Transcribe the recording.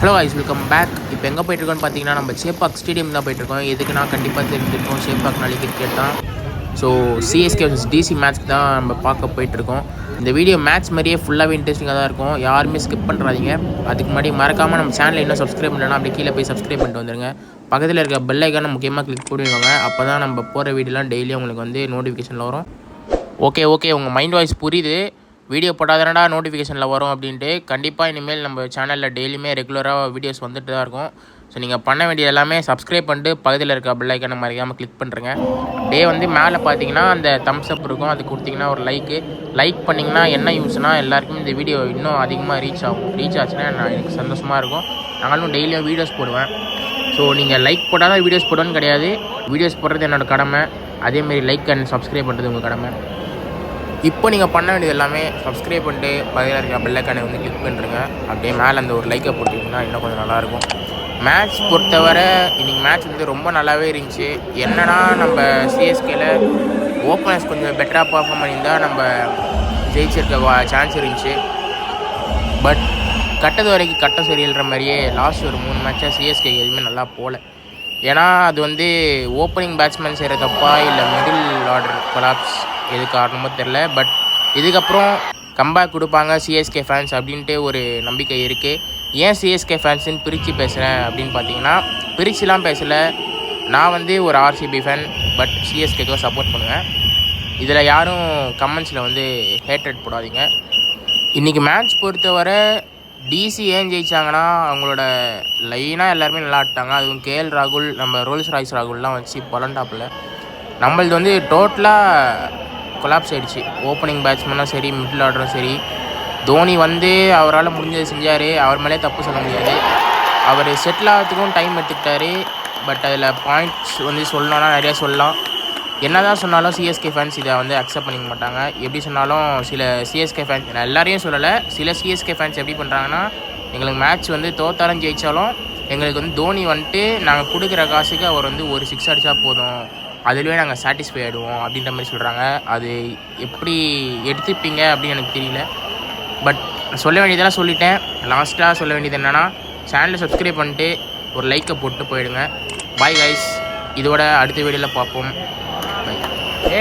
Hello guys, welcome back. இப்போ எங்கே போயிட்டுருக்கோன்னு பார்த்தீங்கன்னா நம்ம சேப்பாக் ஸ்டேடியம் தான் போயிட்டுருக்கோம். எதுக்குன்னா கண்டிப்பாக தெரிஞ்சிருக்கோம், சேப்பாக் நாளைக்கு கிரிக்கெட் தான். So CSK vs DC match தான் நம்ம பார்க்க போயிட்டுருக்கோம். இந்த வீடியோ மேட்ச் மாதிரியே ஃபுல்லாகவே இன்ட்ரெஸ்டிங்காக தான் இருக்கும். யாருமே ஸ்கிப் பண்ணுறாதீங்க. அதுக்கு முன்னாடி மறக்காமல் நம்ம சேனலை இன்னும் சப்ஸ்கிரைப் பண்ணலன்னா அப்படி கீழே போய் சப்ஸ்கிரைப் பண்ணிட்டு வந்துருங்க. பக்கத்தில் இருக்க பெல் ஐக்கானை முக்கியமாக கிளிக் பண்ணிடுவாங்க. அப்போ தான் நம்ம போகிற வீடியோலாம் டெய்லியும் உங்களுக்கு வந்து நோட்டிஃபிகேஷனில் வரும். ஓகே உங்கள் மைண்ட் வாய்ஸ் புரியுது. வீடியோ போட்டாதானடா நோட்டிஃபிகேஷனில் வரும் அப்படின்ட்டு. கண்டிப்பாக இனிமேல் நம்ம சேனலில் டெய்லியுமே ரெகுலராக வீடியோஸ் வந்துட்டு தான் இருக்கும். ஸோ நீங்கள் பண்ண வேண்டியது எல்லாமே சப்ஸ்கிரைப் பண்ணிட்டு பக்கத்தில் இருக்க பெல் ஐக்கானை மறக்காமல் கிளிக் பண்ணுறேங்க. அப்படியே வந்து மேலே பார்த்தீங்கன்னா அந்த தம்ஸ் அப் இருக்கும், அது கொடுத்தீங்கன்னா ஒரு லைக் பண்ணிங்கன்னா என்ன யூஸ்னால் எல்லாருக்கும் இந்த வீடியோ இன்னும் அதிகமாக ரீச் ஆகும். ரீச் ஆச்சுன்னா எனக்கு சந்தோஷமாக இருக்கும். நானும் டெய்லியும் வீடியோஸ் போடுவேன். ஸோ நீங்கள் லைக் போட்டால் தான் வீடியோஸ் போடுவேன்னு கிடையாது. வீடியோஸ் போடுறது என்னோடய கடமை. அதேமாரி லைக் அண்ட் சப்ஸ்கிரைப் பண்ணுறது உங்கள் கடமை. இப்போ நீங்கள் பண்ண வேண்டியது எல்லாமே சப்ஸ்கிரைப் பண்ணிட்டு பக்கத்தில் இருக்க பெல் ஐக்கானை வந்து கிளிக் பண்ணுறேங்க. அப்படியே மேலே அந்த ஒரு லைக்கை போட்டிங்கன்னா இன்னும் கொஞ்சம் நல்லாயிருக்கும். மேட்ச் பொறுத்தவரை இன்றைக்கி மேட்ச் வந்து ரொம்ப நல்லாவே இருந்துச்சு. என்னன்னா நம்ம சிஎஸ்கேல ஓப்பனர்ஸ் கொஞ்சம் பெட்டராக பர்ஃபார்ம் பண்ணியிருந்தால் நம்ம ஜெயிச்சிருக்க சான்ஸ் இருந்துச்சு. பட் கட்டது வரைக்கும் கட்டம் சரியில்ற மாதிரியே லாஸ்ட் ஒரு 3 மேட்சாக சிஎஸ்கே எதுவுமே நல்லா போகல. ஏன்னா அது வந்து ஓப்பனிங் பேட்ஸ்மேன் செய்கிற தப்பா இல்லை மிடில் ஆர்டர் கொலாப்ஸ் எது காரணமோ தெரில. பட் இதுக்கப்புறம் கம்பேக் கொடுப்பாங்க சிஎஸ்கே ஃபேன்ஸ் அப்படின்ட்டு ஒரு நம்பிக்கை இருக்குது. ஏன் சிஎஸ்கே ஃபேன்ஸுன்னு பிரித்து பேசுகிறேன் அப்படின்னு பார்த்தீங்கன்னா, பிரிச்சுலாம் பேசலை. நான் வந்து ஒரு ஆர்சிபி ஃபேன், பட் சிஎஸ்கேக்கு சப்போர்ட் பண்ணுவேன். இதில் யாரும் கமெண்ட்ஸில் வந்து ஹேட்ரட் போடாதீங்க. இன்றைக்கி மேட்ச் பொறுத்தவரை டிசி ஏன் ஜெயிச்சாங்கன்னா அவங்களோட லைனாக எல்லாருமே நல்லா ஆட்டாங்க. அதுவும் கேஎல் ராகுல், நம்ம ரோல்ஸ் ராய்ஸ் ராகுல்லாம் வச்சு பொலண்டாப்பில் நம்மளது வந்து டோட்டலாக கொலாப்ஸ் ஆகிடுச்சு. ஓப்பனிங் பேட்ஸ்மேனும் சரி, மிடில் ஆர்டரும் சரி. தோனி வந்து அவரால் முடிஞ்சதை செஞ்சார். அவர் மேலே தப்பு சொல்ல முடியாது. அவர் செட்டில் ஆகிறதுக்கும் டைம் எடுத்துக்கிட்டாரு. பட் அதில் பாயிண்ட்ஸ் வந்து சொல்லணும்னா நிறையா சொல்லலாம். என்ன தான் சொன்னாலும் சிஎஸ்கே ஃபேன்ஸ் இதை வந்து அக்செப்ட் பண்ணிக்க மாட்டாங்க. எப்படி சொன்னாலும் சில சிஎஸ்கே ஃபேன்ஸ், நான் எல்லாரையும் சொல்லலை, சில சிஎஸ்கே ஃபேன்ஸ் எப்படி பண்ணுறாங்கன்னா, எங்களுக்கு மேட்ச் வந்து தோத்தாலும் ஜெயித்தாலும் எங்களுக்கு வந்து தோனி வந்துட்டு நாங்கள் கொடுக்குற காசுக்கு அவர் வந்து ஒரு 6 அடித்தா போதும், அதுலேயே நாங்கள் சாட்டிஸ்ஃபை ஆகிடுவோம் அப்படின்ற மாதிரி சொல்கிறாங்க. அது எப்படி எடுத்துப்பீங்க அப்படின்னு எனக்கு தெரியல. பட் சொல்ல வேண்டியதெல்லாம் சொல்லிட்டேன். லாஸ்ட்டாக சொல்ல வேண்டியது என்னென்னா, சேனலை சப்ஸ்கிரைப் பண்ணிட்டு ஒரு லைக்கை போட்டு போயிடுங்க. பாய் கைஸ், இதோட அடுத்த வீடியோவில் பார்ப்போம்.